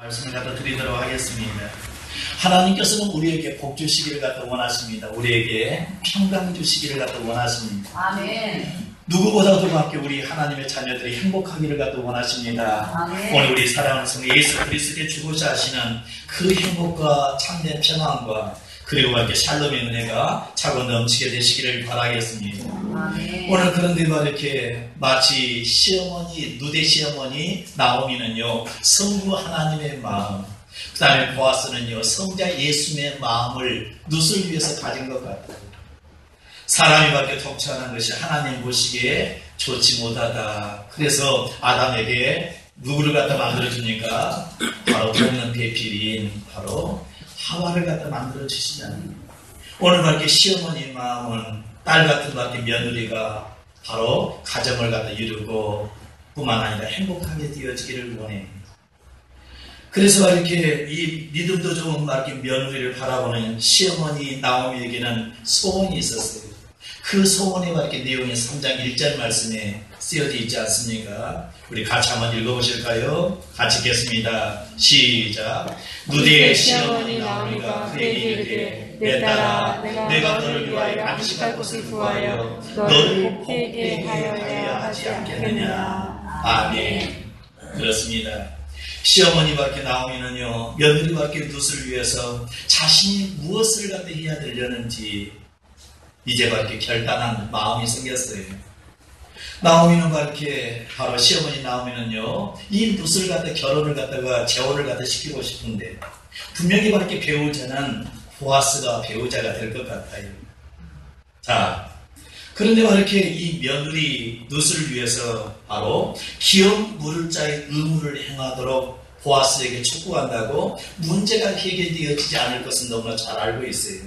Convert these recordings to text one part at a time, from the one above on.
말씀을 갖다 드리도록 하겠습니다. 하나님께서는 우리에게 복 주시기를 갖다 원하십니다. 우리에게 평강 주시기를 갖다 원하십니다. 아멘. 누구보다도 밖에 우리 하나님의 자녀들이 행복하기를 갖다 원하십니다. 아멘. 오늘 우리 사랑하는 성 예수 그리스도께 주고자 하시는 그 행복과 참된 평안과 그리고 이렇게 샬롬의 은혜가 차고 넘치게 되시기를 바라겠습니다. 아멘. 오늘 그런데 이렇게 마치 시어머니, 누대 시어머니 나오미는요, 성부 하나님의 마음, 그 다음에 보아스는요, 성자 예수님의 마음을 룻을 위해서 가진 것 같아요. 사람이 밖에 통치하는 것이 하나님 보시기에 좋지 못하다. 그래서 아담에게 누구를 갖다 만들어주니까 바로 돕는 배필인 바로 하와를 갖다 만들어 주시잖아요. 오늘 밖에 시어머니의 마음은 딸 같은 밖에 며느리가 바로 가정을 갖다 이루고 뿐만 아니라 행복하게 되어지기를 원해요. 그래서 이렇게 이 믿음도 좋은 밖에 며느리를 바라보는 시어머니 나오미에게는 소원이 있었어요. 그 소원의 이렇게 내용이 3장 1절 말씀에 쓰여져 있지 않습니까? 우리 같이 한번 읽어보실까요? 같이 읽겠습니다. 시작. 누대의 시어머니 나오미가 그에게 이르되 내 딸아 내가 너를 위하여 안식할 곳을 구하여 너를 복되게 하여야 하지 않겠느냐. 아멘. 그렇습니다. 시어머니밖에 나오미는요, 며느리밖에 룻을 위해서 자신이 무엇을 갖다 해야 되려는지 이제밖에 결단한 마음이 생겼어요. 나오미는 이렇게 바로 시어머니 나오미는요, 이 룻을 갖다 결혼을 갖다가 재혼을 갖다 시키고 싶은데 분명히 이렇게 배우자는 보아스가 배우자가 될 것 같아요. 자, 그런데 이렇게 이 며느리 룻을 위해서 바로 기업 물을 자의 의무를 행하도록 보아스에게 촉구한다고 문제가 해결되어지지 않을 것은 너무나 잘 알고 있어요.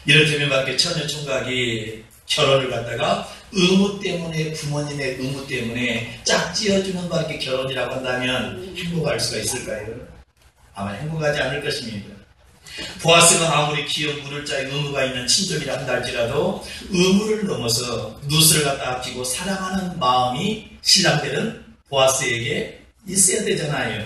이를테면 밖에 처녀총각이 결혼을 갖다가 의무 때문에, 부모님의 의무 때문에 짝지어주는 밖에 결혼이라고 한다면 행복할 수가 있을까요? 아마 행복하지 않을 것입니다. 보아스가 아무리 기업 물을 자의 의무가 있는 친족이라 한다 할지라도 의무를 넘어서 룻을 갖다 아끼고 사랑하는 마음이 신랑들은 보아스에게 있어야 되잖아요.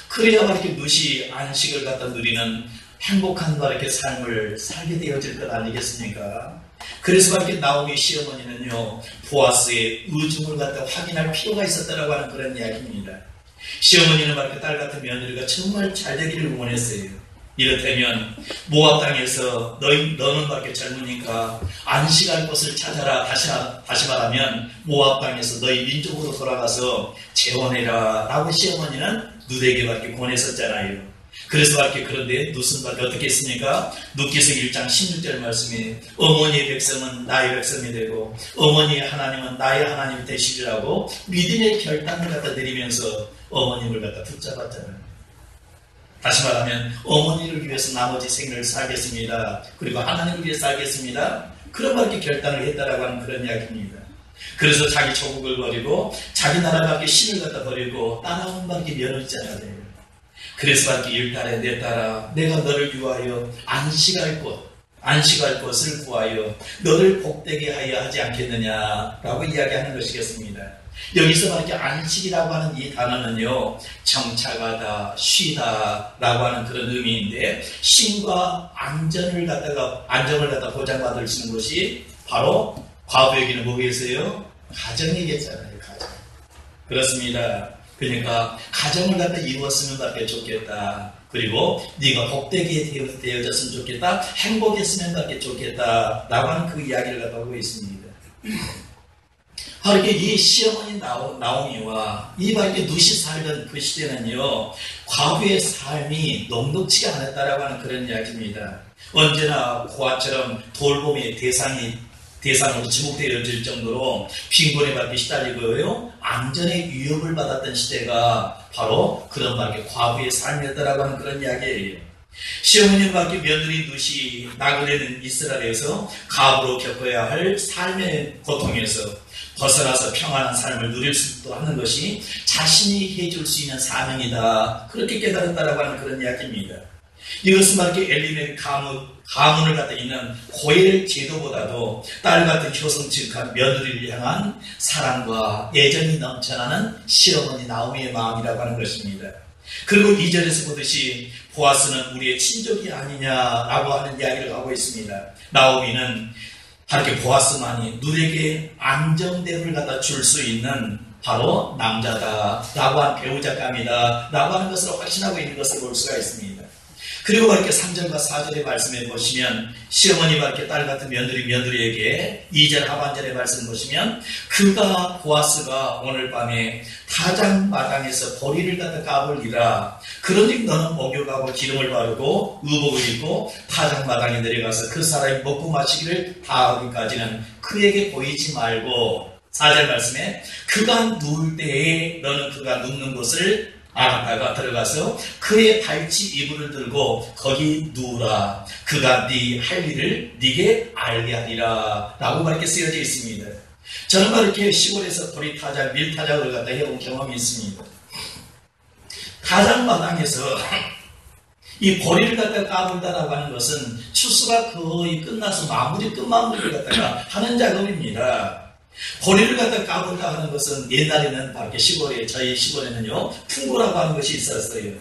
그래야 이렇게 룻이 안식을 갖다 누리는 행복한 이렇게 삶을 살게 되어질 것 아니겠습니까? 그래서 이렇게 나오미 시어머니는요, 보아스의 의중을 갖다 확인할 필요가 있었다라고 하는 그런 이야기입니다. 시어머니는 이렇게 딸 같은 며느리가 정말 잘 되기를 원했어요. 이를테면 모압 땅에서 너는 밖에 젊으니까 안식할 곳을 찾아라. 다시 말하면 모압 땅에서 너희 민족으로 돌아가서 재혼해라 라고 시어머니는 룻에게 밖에 권했었잖아요. 그래서 밖에 그런데 룻은 밖에 어떻게 했습니까? 룻기서 1장 16절 말씀에 어머니의 백성은 나의 백성이 되고 어머니의 하나님은 나의 하나님이 되시리라고 믿음의 결단을 갖다 내리면서 어머님을 갖다 붙잡았잖아요. 다시 말하면 어머니를 위해서 나머지 생을 살겠습니다. 그리고 하나님을 위해서 살겠습니다. 그런 이렇게 결단을 했다라고 하는 그런 이야기입니다. 그래서 자기 조국을 버리고 자기 나라 밖에 신을 갖다 버리고 따라온 밖에 며느리자가 돼요. 그래서 밖에 일달에 내 딸아 내가 너를 위하여 안식할 곳을 구하여 너를 복되게 하여 하지 않겠느냐라고 이야기하는 것이겠습니다. 여기서 이렇게 안식이라고 하는 이 단어는요, 정착하다, 쉬다 라고 하는 그런 의미인데, 쉼과 안정을 갖다 보장받을 수 있는 것이 바로 과부 여기는 뭐겠어요? 가정이겠잖아요, 가정. 그렇습니다. 그러니까 가정을 갖다 이루었으면 밖에 좋겠다. 그리고 네가 복되게 되어졌으면 좋겠다. 행복했으면 밖에 좋겠다. 라고 하는 그 이야기를 갖다 하고 있습니다. 이렇게 이 시어머니 나오미와 이 밖에 룻이 살던 그 시대는요, 과부의 삶이 녹록지가 않았다라고 하는 그런 이야기입니다. 언제나 고아처럼 돌봄의 대상으로 지목되어질 정도로 빈곤에 밖에 시달리고요, 안전의 위협을 받았던 시대가 바로 그런 밖에 과부의 삶이었다라고 하는 그런 이야기예요. 시어머니 밖에 며느리 룻이 나그네는 이스라엘에서 가부로 겪어야 할 삶의 고통에서 벗어나서 평안한 삶을 누릴 수도 하는 것이 자신이 해줄 수 있는 사명이다. 그렇게 깨달았다라고 하는 그런 이야기입니다. 이것은 밖에 엘리멜 가문을 갖다 있는 고엘 제도보다도 딸 같은 효성직한 며느리를 향한 사랑과 애정이 넘쳐나는 시어머니 나오미의 마음이라고 하는 것입니다. 그리고 2절에서 보듯이 보아스는 우리의 친족이 아니냐라고 하는 이야기를 하고 있습니다. 나오미는 이렇게 보아스만이 누에게 안정됨을 갖다 줄 수 있는 바로 남자다라고 한 배우자감이다 라고 하는 것을 확신하고 있는 것을 볼 수가 있습니다. 그리고 이렇게 3절과 4절의 말씀에 보시면 시어머니와 이렇게 딸 같은 며느리에게 2절 하반절의 말씀 보시면 그가 보아스가 오늘 밤에 타작마당에서 보리를 갖다 까불리라. 그러니 너는 목욕하고 기름을 바르고 의복을 입고 타작마당에 내려가서 그 사람이 먹고 마시기를 다하기까지는 그에게 보이지 말고 4절 말씀에 그가 누울 때에 너는 그가 눕는 곳을 알았다가 들어가서 그의 발치 이불을 들고 거기 누우라. 그가 네 할 일을 네게 알게 하리라 라고 이렇게 쓰여져 있습니다. 저는 이렇게 시골에서 보리타작, 밀타작을 갖다 해온 경험이 있습니다. 타작마당에서 이 보리를 갖다 까불다라고 하는 것은 추수가 거의 끝나서 끝마무리를 갖다가 하는 작업입니다. 보리를 갖다 까불다 하는 것은 옛날에는 바로 저희 시골에는요, 풍고라고 하는 것이 있었어요.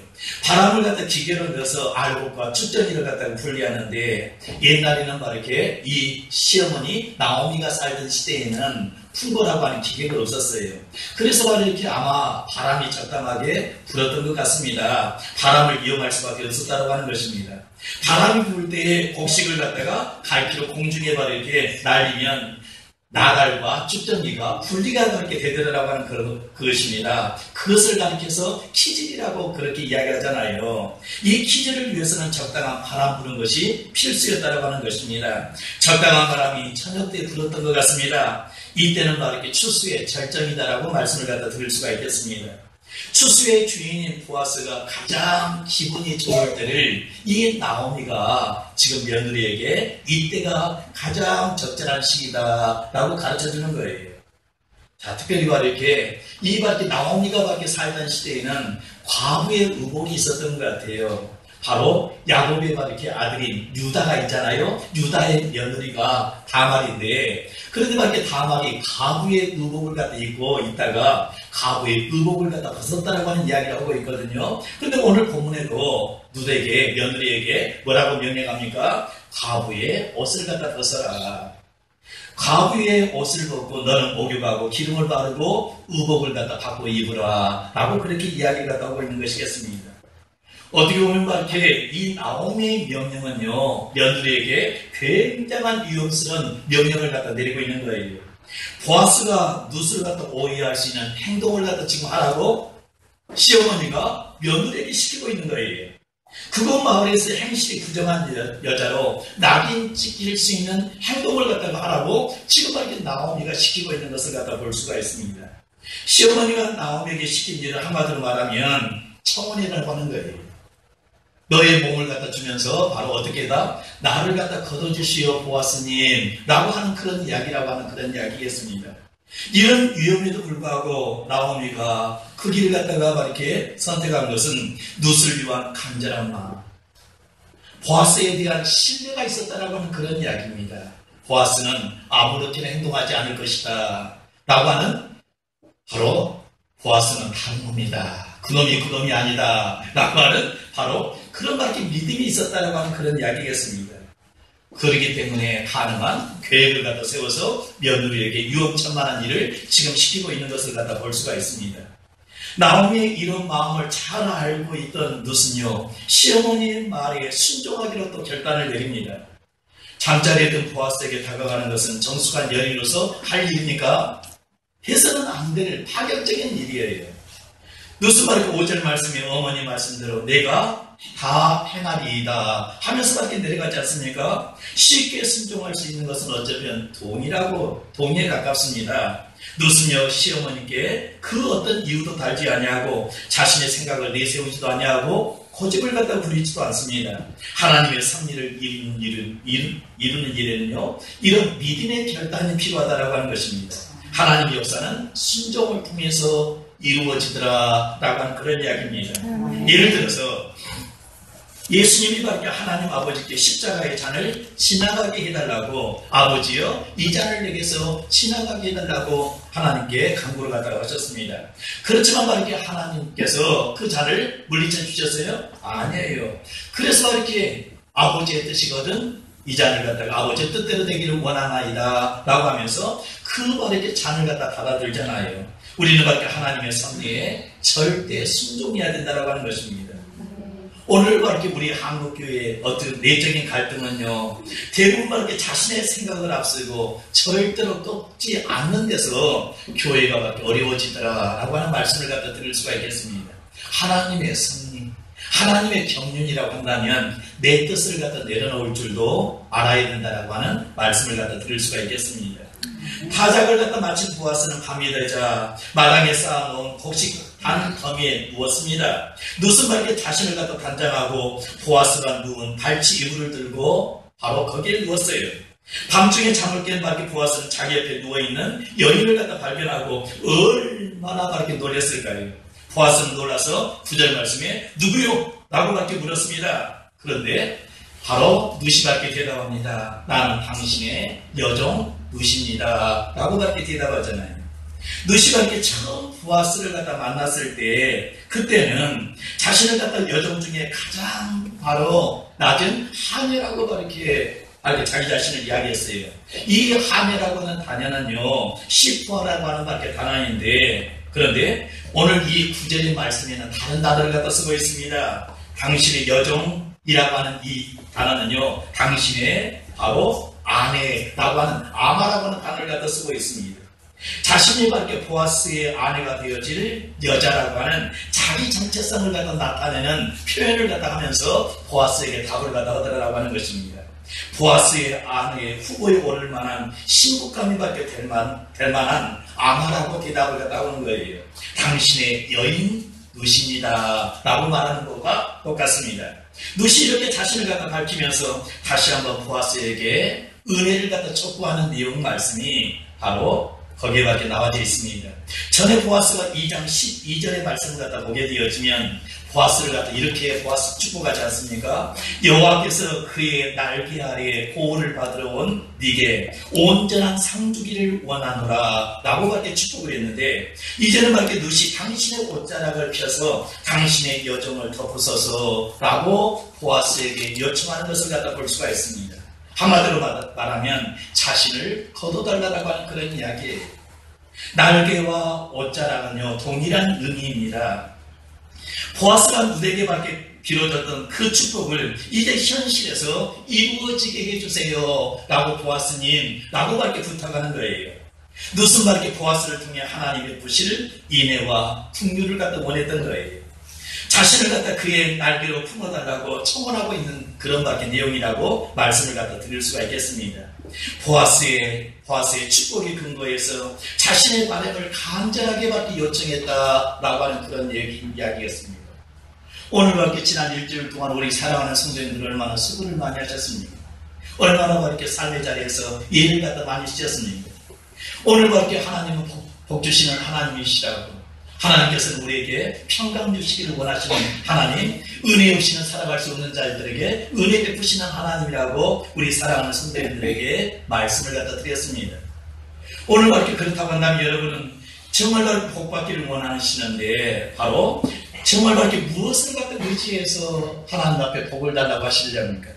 바람을 갖다 기계로 넣어서 알곡과 쭉정이를 갖다가 분리하는데, 옛날에는 바로 이렇게 이 시어머니 나오미가 살던 시대에는 풍고라고 하는 기계가 없었어요. 그래서 바로 이렇게 아마 바람이 적당하게 불었던 것 같습니다. 바람을 이용할 수밖에 없었다고 하는 것입니다. 바람이 불 때에 곡식을 갖다가 갈피로 공중에 바로 이렇게 날리면 나달과 쭉정이가 분리가 그렇게 되더라고 하는 그것입니다. 그것을 가리켜서 키질이라고 그렇게 이야기하잖아요. 이 키질을 위해서는 적당한 바람 부는 것이 필수였다고 하는 것입니다. 적당한 바람이 저녁 때 불었던 것 같습니다. 이때는 바로 이렇게 추수의 절정이다라고 말씀을 갖다 드릴 수가 있겠습니다. 추수의 주인인 보아스가 가장 기분이 좋을 때를 이 나오미가 지금 며느리에게 이때가 가장 적절한 시기다라고 가르쳐주는 거예요. 자, 특별히 바로 이렇게 나오미가 밖에 살던 시대에는 과부의 의복이 있었던 것 같아요. 바로 야곱의 바로 이렇게 아들인 유다가 있잖아요. 유다의 며느리가 다말인데, 그런데 막 이렇게 다말이 가부의 의복을 갖다 입고 있다가 가부의 의복을 갖다 벗었다라고 하는 이야기를 하고 있거든요. 그런데 오늘 본문에도 며느리에게 뭐라고 명령합니까? 가부의 옷을 갖다 벗어라. 가부의 옷을 벗고 너는 목욕하고 기름을 바르고 의복을 갖다 바꿔 입으라 라고 그렇게 이야기를 갖다 하고 있는 것이겠습니다. 어떻게 보면 이렇게 이 나오미의 명령은요, 며느리에게 굉장한 위험스러운 명령을 갖다 내리고 있는 거예요. 보아스가 룻을 갖다 오해할 수 있는 행동을 갖다 지금 하라고 시어머니가 며느리에게 시키고 있는 거예요. 그곳 마을에서 행실이 부정한 여자로 낙인 찍힐 수 있는 행동을 갖다가 하라고 지금 이렇게 나오미가 시키고 있는 것을 갖다 볼 수가 있습니다. 시어머니가 나오미에게 시킨 일을 한마디로 말하면 청혼이라고 하는 거예요. 너의 몸을 갖다 주면서 바로 어떻게 해다 나를 갖다 걷어주시오 보아스님 라고 하는 그런 이야기라고 하는 그런 이야기겠습니다. 이런 위험에도 불구하고 나오미가 그 길을 갖다가 이렇게 선택한 것은 룻을 위한 간절한 마음, 보아스에 대한 신뢰가 있었다라고 하는 그런 이야기입니다. 보아스는 아무렇게나 행동하지 않을 것이다 라고 하는, 바로 보아스는 다른 놈이다, 그놈이 아니다 라고 하는 바로 그런 밖에 믿음이 있었다라고 하는 그런 이야기겠습니다. 그렇기 때문에 가능한 계획을 갖다 세워서 며느리에게 위험천만한 일을 지금 시키고 있는 것을 갖다 볼 수가 있습니다. 나오미의 이런 마음을 잘 알고 있던 룻은요, 시어머니의 말에 순종하기로 또 결단을 내립니다. 잠자리에 든 보아스에게 다가가는 것은 정숙한 여인으로서 할 일입니까? 해서는 안 될 파격적인 일이에요. 룻은 말고 5절 말씀에 어머니 말씀대로 내가 다 행하리이다 하면서 밖에 내려가지 않습니까? 쉽게 순종할 수 있는 것은 어쩌면 돈에 가깝습니다. 룻은요, 시어머니께 그 어떤 이유도 달지 아니하고 자신의 생각을 내세우지도 아니하고 고집을 갖다 부리지도 않습니다. 하나님의 섭리를 이루는 일에는요, 이런 믿음의 결단이 필요하다라고 하는 것입니다. 하나님의 역사는 순종을 통해서 이루어지더라 라고 하는 그런 이야기입니다. 예를 들어서 예수님이 밖에 하나님 아버지께 십자가의 잔을 지나가게 해달라고, 아버지여 이 잔을 내게서 지나가게 해달라고 하나님께 간구를 갖다가 하셨습니다. 그렇지만 이렇게 하나님께서 그 잔을 물리쳐 주셨어요? 아니에요. 그래서 이렇게 아버지의 뜻이거든 이 잔을 갖다가 아버지의 뜻대로 되기를 원하나이다 라고 하면서 그 이렇게 잔을 갖다 받아들잖아요. 우리는 밖에 하나님의 섭리에 절대 순종해야 된다라고 하는 것입니다. 오늘 이렇게 우리 한국교회의 어떤 내적인 갈등은요, 대부분 이렇게 자신의 생각을 앞세고 절대로 꺾지 않는 데서 교회가 어려워지더라라고 하는 말씀을 갖다 드릴 수가 있겠습니다. 하나님의 섭리, 하나님의 경륜이라고 한다면 내 뜻을 갖다 내려놓을 줄도 알아야 된다라고 하는 말씀을 갖다 드릴 수가 있겠습니다. 타작을 갖다 마친 보아스는 밤이 되자 마당에 쌓아놓은 곡식 한 더미에 누웠습니다. 누슨 말게 자신을 갖다 단장하고 보아스가 누운 발치 이불을 들고 바로 거기에 누웠어요. 밤중에 잠을 깬 밖에 보아스는 자기 옆에 누워있는 여인을 갖다 발견하고 얼마나 그렇게 놀랐을까요? 보아스는 놀라서 9절 말씀에 누구요? 라고 밖에 물었습니다. 그런데 바로 누시 밖에 대답합니다. 나는 당신의 여종 누시입니다. 라고 밖에 대답하잖아요. 누시가 이렇게 처음 보아스를 갖다 만났을 때 그때는 자신을 갖다 여종 중에 가장 바로 낮은 하메라고 이렇게 자기 자신을 이야기했어요. 이 하메라고 하는 단어는요 시퍼라고 하는 밖에 단어인데 그런데 오늘 이 구절의 말씀에는 다른 단어를 갖다 쓰고 있습니다. 당신의 여종이라고 하는 이 단어는요 당신의 바로 아내라고 하는 아마라고 하는 단어를 갖다 쓰고 있습니다. 자신이 밖에 보아스의 아내가 되어질 여자라고 하는 자기 정체성을 갖다 나타내는 표현을 갖다 하면서 보아스에게 답을 갖다 하더라고 하는 것입니다. 보아스의 아내의 후보에 오를 만한 신부감이 밖에 될 만한 아마라고 대답을 갖다 하는 거예요. 당신의 여인 누시입니다 라고 말하는 것과 똑같습니다. 누시 이렇게 자신을 갖다 밝히면서 다시 한번 보아스에게 은혜를 갖다 촉구하는 내용 말씀이 바로 거기에 밖에 나와져 있습니다. 전에 보아스가 2장 12절의 말씀을 갖다 보게 되어지면 보아스를 갖다 이렇게 보아스 축복하지 않습니까? 여호와께서 그의 날개 아래에 보호를 받으러 온 네게 온전한 상 주기를 원하노라 라고 밖에 축복을 했는데 이제는 밖에 누시 당신의 옷자락을 펴서 당신의 여종을 덮으소서 라고 보아스에게 요청하는 것을 갖다 볼 수가 있습니다. 한마디로 말하면 자신을 거둬달라고 하는 그런 이야기예요. 날개와 옷자락은요 동일한 의미입니다. 보아스가 누에게 밖에 빌어줬던 그 축복을 이제 현실에서 이루어지게 해주세요 라고 보아스님 라고 밖에 부탁하는 거예요. 누슨 밖에 보아스를 통해 하나님의 부실 인애와 풍류를 갖다 원했던 거예요. 자신을 갖다 그의 날개로 품어달라고 청원하고 있는 그런 밖에 내용이라고 말씀을 갖다 드릴 수가 있겠습니다. 보아스의 축복의 근거에서 자신의 바램을 간절하게 받기 요청했다라고 하는 그런 이야기였습니다. 오늘 밖에 지난 일주일 동안 우리 사랑하는 성도님들 얼마나 수고를 많이 하셨습니까? 얼마나 이렇게 삶의 자리에서 예를 갖다 많이 쓰셨습니까? 오늘 밖에 하나님은 복 주시는 하나님이시라고 하나님께서는 우리에게 평강 주시기를 원하시는 하나님, 은혜 없이는 살아갈 수 없는 자들에게 은혜 베푸시는 하나님이라고 우리 사랑하는 성도님들에게 말씀을 갖다 드렸습니다. 오늘 밖에 그렇다고 한다면 여러분은 정말로 복받기를 원하시는데 바로 정말 밖에 무엇을 갖다 의지해서 하나님 앞에 복을 달라고 하시려니까?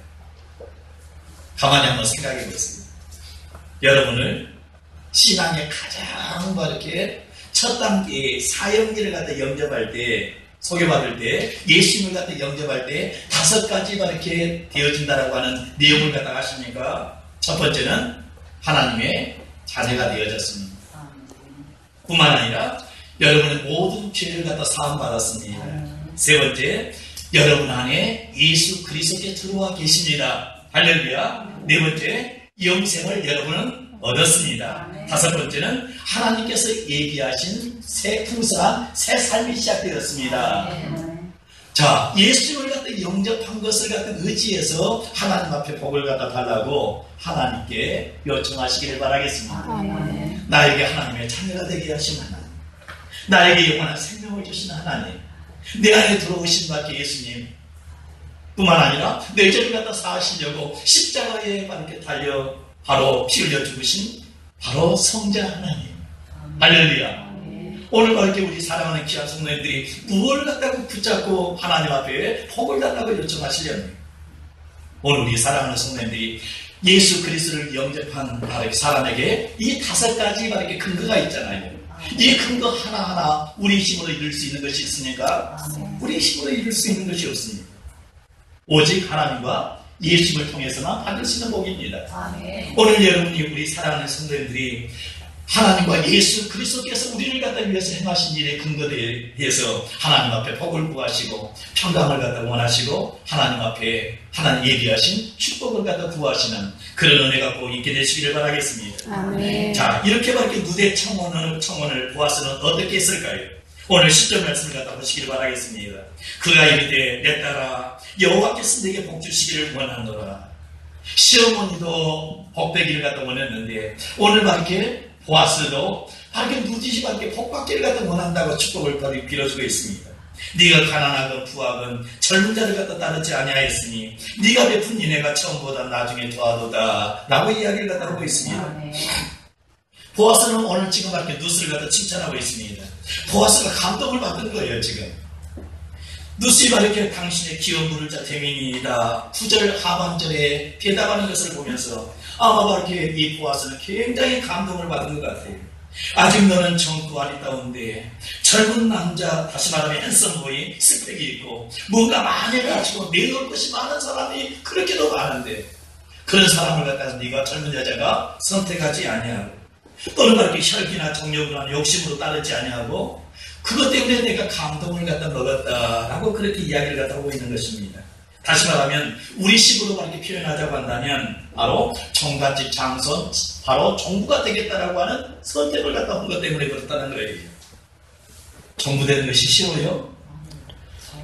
가만히 한번 생각해 보세요. 여러분을 신앙의 가장 이렇게 첫 단계 사형기를 갖다 영접할 때 소개받을 때 예수님을 갖다 영접할 때 5가지 이렇게 되어진다라고 하는 내용을 갖다 하십니까? 첫 번째는 하나님의 자녀가 되어졌습니다. 뿐만 아니라 여러분의 모든 죄를 갖다 사함 받았습니다. 세 번째, 여러분 안에 예수 그리스도께 들어와 계십니다. 할렐루야. 네 번째, 영생을 여러분은 얻었습니다. 다섯 번째는 하나님께서 얘기하신 새 풍성한 새 삶이 시작되었습니다. 자, 예수님을 갖다 영접한 것을 갖다 의지해서 하나님 앞에 복을 갖다 달라고 하나님께 요청하시기를 바라겠습니다. 나에게 하나님의 자녀가 되게 하신 하나님, 나에게 영원한 생명을 주신 하나님, 내 안에 들어오신 밖에 예수님 뿐만 아니라 내 죄를 갖다 사하시려고 십자가에 이렇게 달려 바로 피 흘려 죽으신 바로 성자 하나님, 할렐루야. 오늘 이렇게 우리 사랑하는 귀한 성도님들이 무엇을 갖다고 붙잡고 하나님 앞에 복을 달라고 요청하시려면, 오늘 우리 사랑하는 성도님들이 예수 그리스도를 영접한 사람에게 이 5가지 이렇게 근거가 있잖아요. 이 근거 하나하나 우리 힘으로 이룰 수 있는 것이 있으니까 우리 힘으로 이룰 수 있는 것이 없습니다. 오직 하나님과 예수님을 통해서만 받을 수 있는 복입니다. 오늘 여러분이, 우리 사랑하는 성도님들이 하나님과 예수 그리스도께서 우리를 갖다 위해서 행하신 일에 근거대해서 하나님 앞에 복을 구하시고 평강을 갖다 원하시고 하나님 앞에 하나님 예비하신 축복을 갖다 구하시는 그런 은혜가 꼭 있게 되시기를 바라겠습니다. 아멘. 자, 이렇게 누대 청혼을 보아서는 어떻게 했을까요? 오늘 10절 말씀을 갖다 보시기를 바라겠습니다. 그가 이르되 내 딸아 여호와께서 내게 복 주시기를 원하노라. 시어머니도 복되기를 갖다 원했는데 오늘 이렇게 보아스도 이렇게 누짓이 이렇게 복받기를 갖다 원한다고 축복을 빌어주고 있습니다. 네가 가난하건 부하건 젊은 자를 갖다 따르지 아니하였으니 네가 베푼 인애가 처음보다 나중에 더하도다 라고 이야기를 갖다 하고 있습니다. 보아스는 오늘 지금 이렇게 누스를 갖다 칭찬하고 있습니다. 보아스가 감동을 받은 거예요. 지금 누스가 이렇게 당신의 기업 물을 자 대민이다 9절 하반절에 대답하는 것을 보면서 아마 이렇게 이 보아스는 굉장히 감동을 받은 것 같아요. 아직 너는 젊고 아리따운데 젊은 남자, 다시 말하면 핸섬보이, 스펙이 있고 뭔가 많이 가지고 내놓을 것이 많은 사람이 그렇게도 많은데 그런 사람을 갖다가 네가 젊은 여자가 선택하지 아니하고 또는 이렇게 혈기나 정력이나 욕심으로 따르지 아니하고 그것 때문에 내가 감동을 갖다 먹었다라고 그렇게 이야기를 갖다 하고 있는 것입니다. 다시 말하면 우리 식으로 이렇게 표현하자고 한다면 바로 종갓집 장손, 바로 종부가 되겠다라고 하는 선택을 갖다 한 것 때문에 그렇다는 거예요. 종부되는 것이 쉬워요?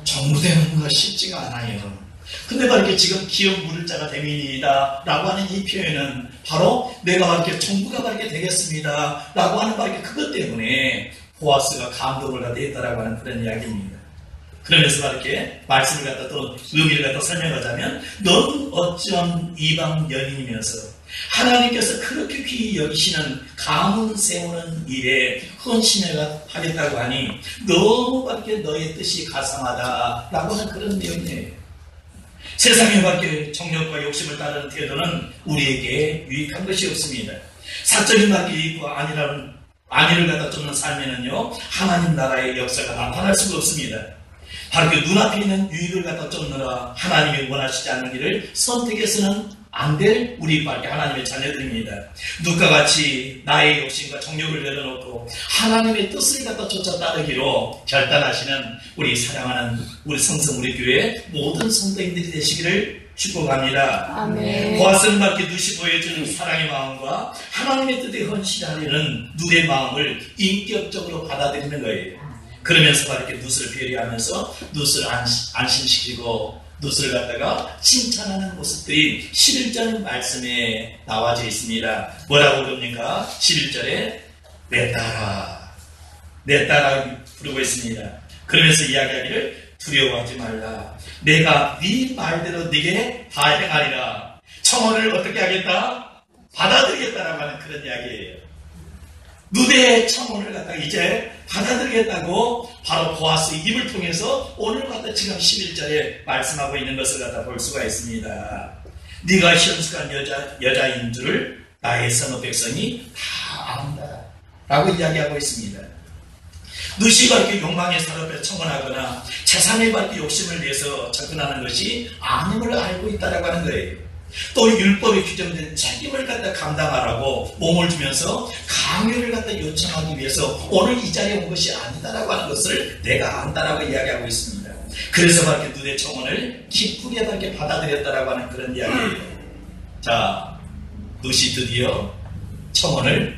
종부되는 것이 쉽지가 않아요. 근데 이렇게 지금 기업 물을 자가 대민이다 라고 하는 이 표현은 바로 내가 이렇게 종부가 이렇게 되겠습니다 라고 하는 이렇게 그것 때문에 보아스가 감동을 갖다 했다라고 하는 그런 이야기입니다. 그러면서 이렇게 말씀을 갖다 또 의미를 갖다 설명하자면 넌 어찌한 이방 여인이면서 하나님께서 그렇게 귀히 여기시는 가문 세우는 일에 헌신하겠다고 하니 너무 밖에 너의 뜻이 가상하다라고 하는 그런 내용이에요. 세상에 밖에 정력과 욕심을 따르는 태도는 우리에게 유익한 것이 없습니다. 사적인 밖에 있고 아니를 갖다 쫓는 삶에는요 하나님 나라의 역사가 나타날 수가 없습니다. 바로 그 눈앞에 있는 유익을 갖다 쫓느라 하나님이 원하시지 않는 길을 선택해서는 안 될 우리 밖에 하나님의 자녀들입니다. 누가 같이 나의 욕심과 정욕을 내려놓고 하나님의 뜻을 갖다 쫓아 따르기로 결단하시는 우리 사랑하는 우리 성성 우리 교회 모든 성도인들이 되시기를 축복합니다. 아멘. 보아스는 밖에 누시 보여주는 사랑의 마음과 하나님의 뜻에 헌신하려는 누의 마음을 인격적으로 받아들이는 거예요. 그러면서 이렇게 누스를 배려하면서 누스를 안심시키고 누스를 갖다가 칭찬하는 모습들이 11절 말씀에 나와져 있습니다. 뭐라고 그럽니까? 11절에 내 딸아 부르고 있습니다. 그러면서 이야기하기를 두려워하지 말라. 내가 네 말대로 네게 다 행하리라. 청혼을 어떻게 하겠다? 받아들이겠다라고 하는 그런 이야기예요. 누대의 청혼을 갖다가 이제 받아들이겠다고 바로 보아스 입을 통해서 오늘 갖다 지금 11절에 말씀하고 있는 것을 갖다 볼 수가 있습니다. 네가 현숙한 여자인 줄을 나의 선호 백성이 다 안다 라고 이야기하고 있습니다. 누시가 이렇게 욕망의 사업에 청혼하거나 재산에 받기 욕심을 내서 접근하는 것이 아님을 알고 있다라고 하는 거예요. 또 율법에 규정된 책임을 갖다 감당하라고 몸을 주면서 강요를 갖다 요청하기 위해서 오늘 이 자리에 온 것이 아니다라고 하는 것을 내가 안다라고 이야기하고 있습니다. 그래서 밖에 누대 청혼을 기쁘게 밖에 받아들였다라고 하는 그런 이야기예요. 자, 누시 드디어 청혼을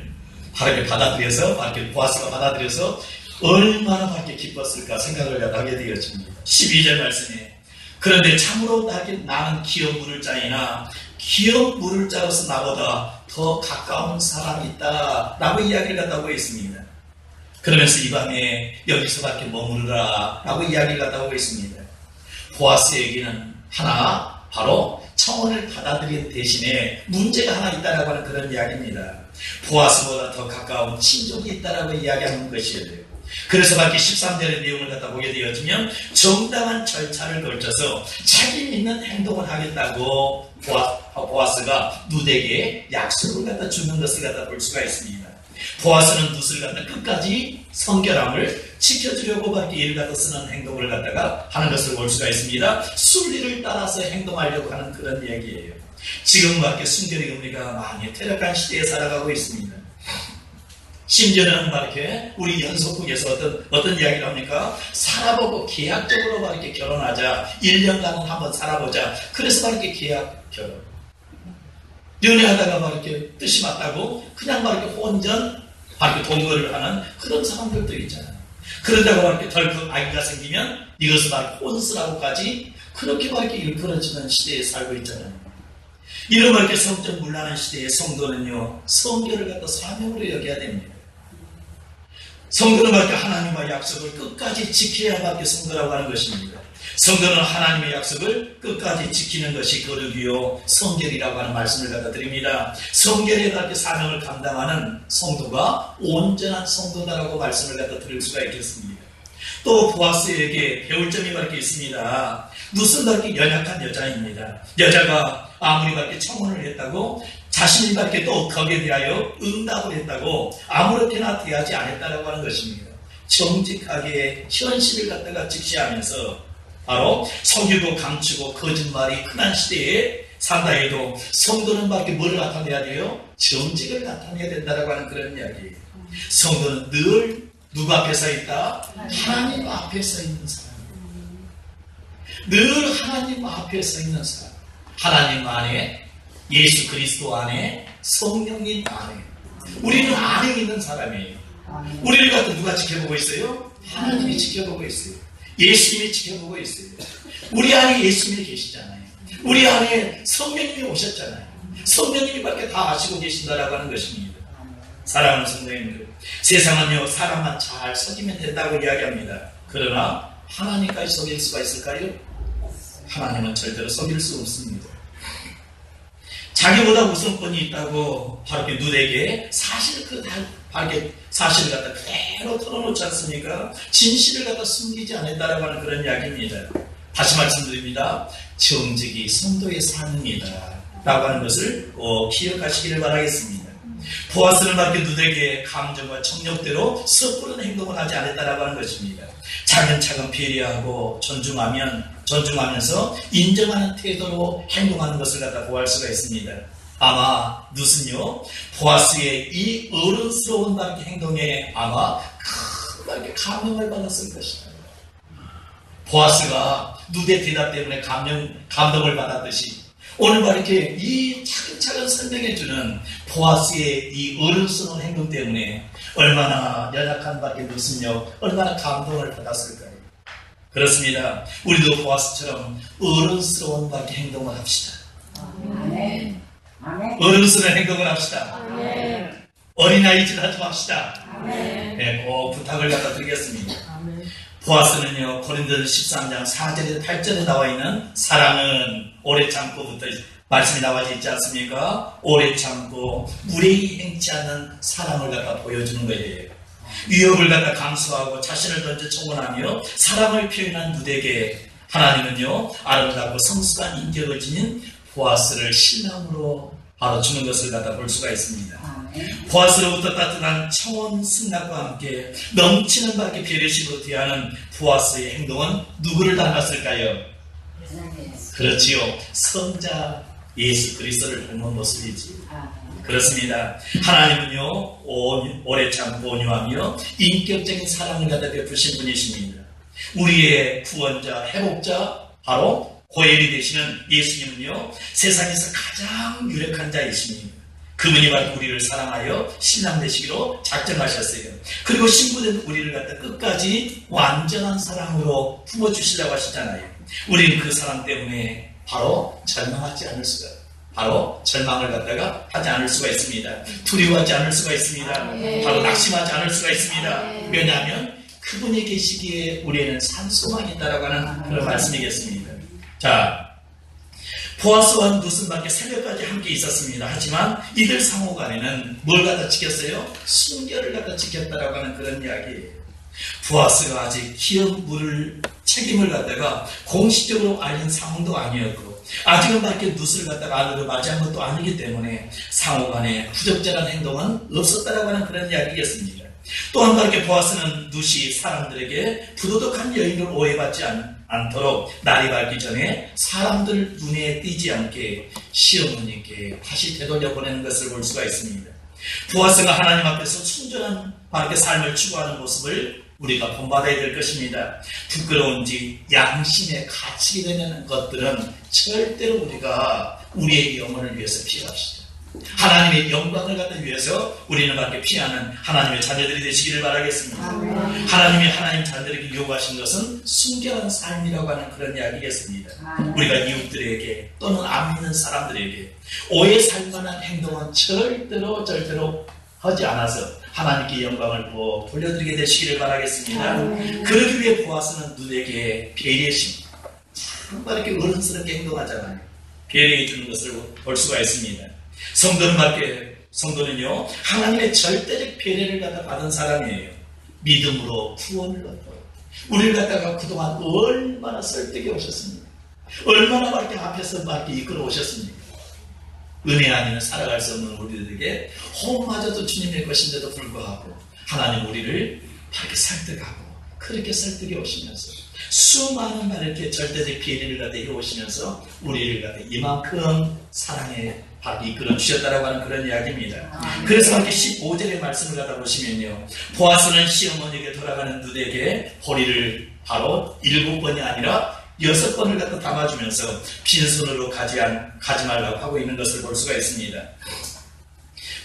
바르게 받아들여서 밖에 보아스가 받아들여서 얼마나 밖에 기뻤을까 생각을 하게 되었습니다. 12절 말씀에 그런데 참으로 나는 기업 물을 자이나 기업 물을 자로서 나보다 더 가까운 사람이 있다 라고 이야기를 갖다 있습니다. 그러면서 이 밤에 여기서밖에 머무르라 라고 이야기를 갖다 하고 있습니다. 보아스에게는 하나 바로 청혼을 받아들인 대신에 문제가 하나 있다라고 하는 그런 이야기입니다. 보아스보다 더 가까운 친족이 있다라고 이야기하는 것이에요. 그래서 밖에 13절의 내용을 갖다 보게 되어지면 정당한 절차를 걸쳐서 자기 믿는 행동을 하겠다고 보아스가 룻에게 약속을 갖다 주는 것을 갖다 볼 수가 있습니다. 보아스는 룻을 갖다 끝까지 성결함을 지켜주려고 밖에 이를 갖다 쓰는 행동을 갖다가 하는 것을 볼 수가 있습니다. 순리를 따라서 행동하려고 하는 그런 얘기예요. 지금 밖에 순결의 의미가 많이 퇴락한 시대에 살아가고 있습니다. 심지어는 이렇게 우리 연속국에서 어떤 이야기를 합니까? 살아보고 계약적으로 이렇게 결혼하자. 1년간은 한번 살아보자. 그래서 이렇게 계약 결혼. 연애하다가 이렇게 뜻이 맞다고 그냥 이렇게 혼전 이렇게 동거를 하는 그런 사람들도 있잖아요. 그러다가 이렇게 덜컥 아기가 생기면 이것을 혼수라고까지 그렇게 이렇게 일컬어지는 시대에 살고 있잖아요. 이런 이렇게 성적 문란한 시대의 성도는요, 성결을 갖다 사명으로 여겨야 됩니다. 성도는 밖에 하나님의 약속을 끝까지 지켜야밖에 성도라고 하는 것입니다. 성도는 하나님의 약속을 끝까지 지키는 것이 거룩이요 성결이라고 하는 말씀을 갖다 드립니다. 성결에 밖에 사명을 감당하는 성도가 온전한 성도다라고 말씀을 갖다 드릴 수가 있겠습니다. 또 보아스에게 배울 점이 밖에 있습니다. 룻은 밖에 연약한 여자입니다. 여자가 아무리 밖에 청혼을 했다고 자신이 밖에 또 거기에 대하여 응답을 했다고 아무렇게나 대하지 않았다라고 하는 것입니다. 정직하게 현실을 갖다가 직시하면서 바로 속이고 감추고 거짓말이 흔한 시대에 산다 해도 성도는 밖에 뭘 나타내야 돼요? 정직을 나타내야 된다라고 하는 그런 이야기예요. 성도는 늘 누구 앞에 서 있다? 하나님 앞에 서 있는 사람. 늘 하나님 앞에 서 있는 사람. 하나님 안에, 예수 그리스도 안에, 성령님 안에. 우리는 안에 있는 사람이에요. 우리를 갖다 누가 지켜보고 있어요? 하나님이 지켜보고 있어요. 예수님이 지켜보고 있어요. 우리 안에 예수님이 계시잖아요. 우리 안에 성령님이 오셨잖아요. 성령님이 밖에 다 아시고 계신다라고 하는 것입니다. 사랑하는 성도님들, 세상은요 사람만 잘 속이면 된다고 이야기합니다. 그러나 하나님까지 속일 수가 있을까요? 하나님은 절대로 속일 수 없습니다. 자기보다 우선권이 있다고 바로 룻에게 사실을 갖다 그대로 털어놓지 않습니까? 진실을 갖다 숨기지 않았다라고 하는 그런 이야기입니다. 다시 말씀드립니다. 정직이 성도의 삶입니다. 라고 하는 것을 기억하시기를 바라겠습니다. 보아스는 밖에 룻에게 감정과 청력대로 섣부른 행동을 하지 않았다라고 하는 것입니다. 차근차근 배려하고 존중하면서 인정하는 태도로 행동하는 것을 갖다 보할 수가 있습니다. 아마 룻은요 보아스의 이 어른스러운 행동에 아마 큰 감명을 받았을 것입니다. 보아스가 룻의 대답 때문에 감동을 받았듯이 오늘 이렇게 이 차근차근 설명해주는 보아스의 이 어른스러운 행동 때문에 얼마나 연약한 룻은요 얼마나 감동을 받았을까요? 그렇습니다. 우리도 보아스처럼 어른스러운 행동을 합시다. 아멘. 어른스러운 행동을 합시다. 아멘. 어린아이짓 하지 맙시다. 아멘. 네, 부탁을 갖다 드리겠습니다. 아멘. 보아스는요 고린도서 13장 4절에서 8절에 나와 있는 사랑은 오래 참고부터 말씀이 나와 있지 않습니까? 오래 참고 무례히 행치 않는 사랑을 갖다 보여주는 거예요. 위협을 갖다 감수하고 자신을 던져 청혼하며 사랑을 표현한 룻에게 하나님은요 아름답고 성숙한 인격을 지닌 보아스를 신랑으로 바로 주는 것을 갖다 볼 수가 있습니다. 보아스로부터 따뜻한 청혼 승낙과 함께 넘치는 밖에 배려심으로 대하는 보아스의 행동은 누구를 닮았을까요? 그렇지요. 성자 예수 그리스도를 닮은 모습이지. 그렇습니다. 하나님은요 오래 참고 온유하며 인격적인 사랑을 갖다 베푸신 분이십니다. 우리의 구원자 회복자 바로 고엘이 되시는 예수님은요 세상에서 가장 유력한 자이십니다. 그분이 바로 우리를 사랑하여 신랑 되시기로 작정하셨어요. 그리고 신부된 우리를 갖다 끝까지 완전한 사랑으로 품어주시려고 하시잖아요. 우리는 그 사랑 때문에 바로 절망하지 않을 수가 바로 절망을 갖다가 하지 않을 수가 있습니다. 두려워하지 않을 수가 있습니다. 바로 낙심하지 않을 수가 있습니다. 왜냐하면 그분이 계시기에 우리에는 산 소망이 있다라고 하는 그런 말씀이겠습니다. 자, 보아스와 룻은 밖에 새벽까지 함께 있었습니다. 하지만 이들 상호간에는 뭘 갖다 지켰어요? 순결을 갖다 지켰다라고 하는 그런 이야기예요. 보아스가 아직 기업 물을 책임을 갖다가 공식적으로 알린 상황도 아니었고 아직은 밖에 룻을 갖다가 안으로 맞이한 것도 아니기 때문에 상호간에 부적절한 행동은 없었다라고 하는 그런 이야기였습니다. 또한 다르게 보아스는 룻이 사람들에게 부도덕한 여인을 오해받지 않도록 날이 밝기 전에 사람들 눈에 띄지 않게 시어머니께 다시 되돌려 보내는 것을 볼 수가 있습니다. 보아스가 하나님 앞에서 순전한 바르게 삶을 추구하는 모습을 우리가 본받아야 될 것입니다. 부끄러운지 양심에 갇히게 되는 것들은 절대로 우리가 우리의 영혼을 위해서 피합시다. 하나님의 영광을 갖다 위해서 우리는 밖에 피하는 하나님의 자녀들이 되시기를 바라겠습니다. 하나님이 하나님 자녀들에게 요구하신 것은 순결한 삶이라고 하는 그런 이야기겠습니다. 우리가 이웃들에게 또는 안 믿는 사람들에게 오해 살 만한 행동은 절대로 하지 않아서 하나님께 영광을 돌려드리게 되시기를 바라겠습니다. 그러기 위해 보아스는 룻에게 배려심입니다. 정말 이렇게 어른스럽게 행동하잖아요. 배려해 주는 것을 볼 수가 있습니다. 성도는요 하나님의 절대적 배려를 갖다 받은 사람이에요. 믿음으로 구원을 얻고 우리를 갖다가 그동안 얼마나 설득해 오셨습니까? 얼마나 밖에 앞에서 밖에 이끌어 오셨습니까? 은혜 아니면 살아갈 수 없는 우리들에게 호흡마저도 주님의 것인데도 불구하고 하나님 우리를 바르게 설득하고 그렇게 설득해 오시면서 수많은 이렇게 절대적 비리를 갖다 이루어오시면서 우리를 갖다 이만큼 사랑에 바르게 이끌어 주셨다라고 하는 그런 이야기입니다. 그래서 이렇게 15절의 말씀을 갖다 보시면요, 보아스는 시어머니에게 돌아가는 룻에게 보리를 바로 7번이 아니라 6번을 갖다 담아주면서 빈손으로 가지 말라고 하고 있는 것을 볼 수가 있습니다.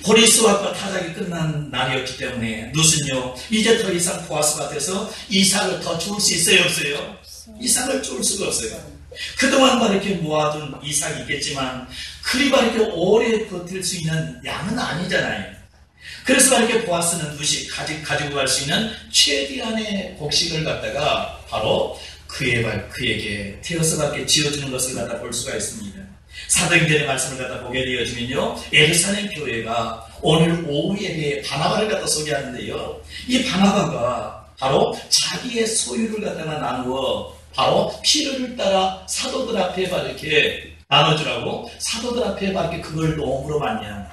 보리 수확과 타작이 끝난 날이었기 때문에 룻은요 이제 더 이상 보아스 밭에서 이삭을 더 주울 수 있어요, 없어요? 이삭을 주울 수가 없어요. 그동안 이렇게 모아둔 이삭이 있겠지만 그리 이렇게 오래 버틸 수 있는 양은 아니잖아요. 그래서 이렇게 보아스는 룻이 가지고 갈 수 있는 최대한의 곡식을 갖다가 바로 그에게 태어서밖에 지어주는 것을 갖다 볼 수가 있습니다. 사도행전의 말씀을 갖다 보게 되어지면요, 예루살렘 교회가 오늘 오후 예배에 바나바를 갖다 소개하는데요, 이 바나바가 바로 자기의 소유를 갖다가 나누어 바로 필요를 따라 사도들 앞에 이렇게 나눠주라고 사도들 앞에 이렇게 그걸 노음으로 받냐,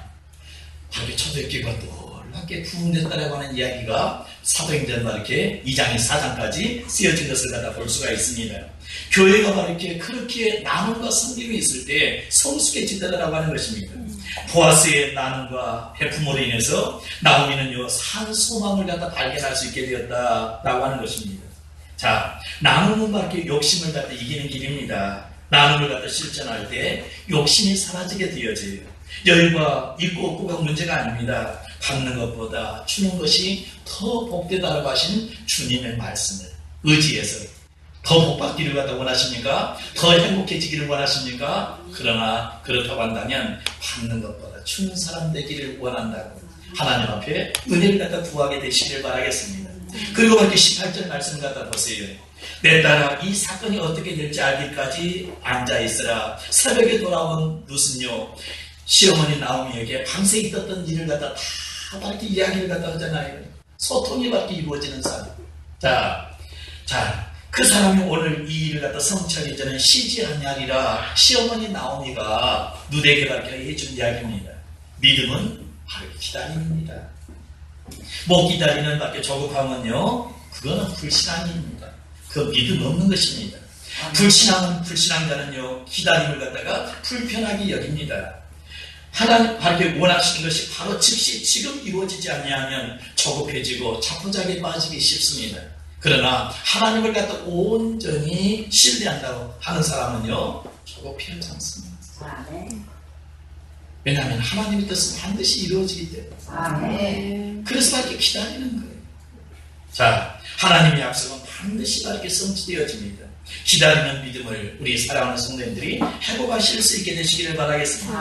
이렇게 초대교회가 놀랍게 부흥됐다라고 하는 이야기가 사도행전 이렇게 2장에 4장까지 쓰여진 것을 갖다 볼 수가 있습니다. 교회가 이렇게 그렇게 나눔과 섬김이 있을 때 성숙해지더라라고 하는 것입니다. 보아스의 나눔과 배품으로 인해서 나오미는요 산 소망을 갖다 발견할 수 있게 되었다라고 하는 것입니다. 자, 나눔은 이렇게 욕심을 갖다 이기는 길입니다. 나눔을 갖다 실천할 때 욕심이 사라지게 되어져요. 여유가 있고 없고가 문제가 아닙니다. 받는 것보다 주는 것이 더 복되다라고 하신 주님의 말씀을 의지해서 더 복받기를 갖다 원하십니까? 더 행복해지기를 원하십니까? 그러나 그렇다고 한다면 받는 것보다 주는 사람 되기를 원한다고 하나님 앞에 은혜를 갖다 구하게 되시기를 바라겠습니다. 그리고 이렇게 18절 말씀 갖다 보세요. 내 딸아, 이 사건이 어떻게 될지 알기까지 앉아있으라. 새벽에 돌아온 룻은요 시어머니 나오미에게 밤새 있었던 일을 갖다 다 이렇게 이야기를 갖다 하잖아요. 소통이 이렇게 이루어지는 사람. 자, 그 사람이 오늘 이 일을 갖다 성취하기 전에 쉬지 아니하리라. 시어머니 나오미가 룻에게 이렇게 해준 이야기입니다. 믿음은 바로 기다림입니다. 못 기다리는 밖에 조급함은요, 그거는 불신앙입니다. 그 믿음 없는 것입니다. 불신앙자는요 기다림을 갖다가 불편하게 여깁니다. 하나님 바르게 원하시는 것이 바로 즉시 지금 이루어지지 않냐면 조급해지고 자포자기에 빠지기 쉽습니다. 그러나 하나님을 갖다 온전히 신뢰한다고 하는 사람은요 조급해하지 않습니다. 왜냐하면 하나님의 뜻은 반드시 이루어지기 때문에. 그래서 이렇게 기다리는 거예요. 자, 하나님의 약속은 반드시 이렇게 성취되어집니다. 기다리는 믿음을 우리 사랑하는 성도님들이 회복하실 수 있게 되시기를 바라겠습니다.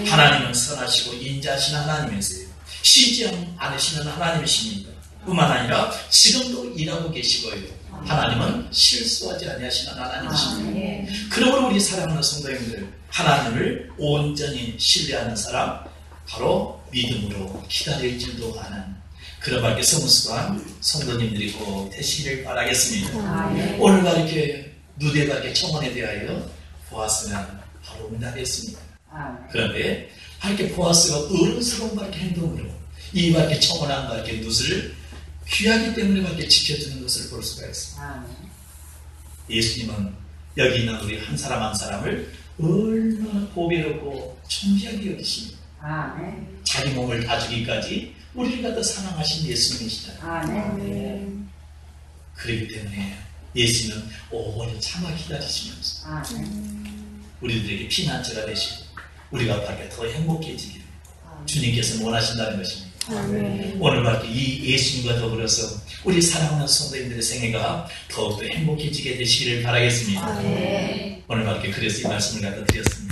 하나님은 선하시고 인자하신 하나님이세요. 쉬지 않으시는 하나님이십니다. 뿐만 아니라 지금도 일하고 계시고요. 하나님은 실수하지 아니하시는 하나님이십니다. 네. 그러므로 우리 사랑하는 성도님들, 하나님을 온전히 신뢰하는 사람, 바로 믿음으로 기다릴 줄도 아는 그런 밖에 성수한 성도님들이 꼭 되시기를 바라겠습니다. 네. 오늘과 이렇게 누대가 이렇게 청원에 대하여 보아스는 바로 응답했습니다. 그런데 이렇게 보아스가 어른스러운 이렇게 행동으로 이와 이렇게 청원한 이렇게 룻을 귀하기 때문에 이렇게 지켜주는 것을 볼 수가 있습니다. 예수님은 여기 있는 우리 한 사람 한 사람을 얼마나 보배롭고 존귀하게 여기십니다. 자기 몸을 다 주기까지 우리를 갖다 사랑하신 예수님이시잖아요. 그렇기 때문에 예수님은 오래 참아 기다리시면서 우리들에게 피난처가 되시고 우리가 밖에 더 행복해지기를 주님께서는 원하신다는 것입니다. 오늘 밖에 이 예수님과 더불어서 우리 사랑하는 성도님들의 생애가 더욱더 행복해지게 되시기를 바라겠습니다. 오늘 밖에 그래서 이 말씀을 갖다 드렸습니다.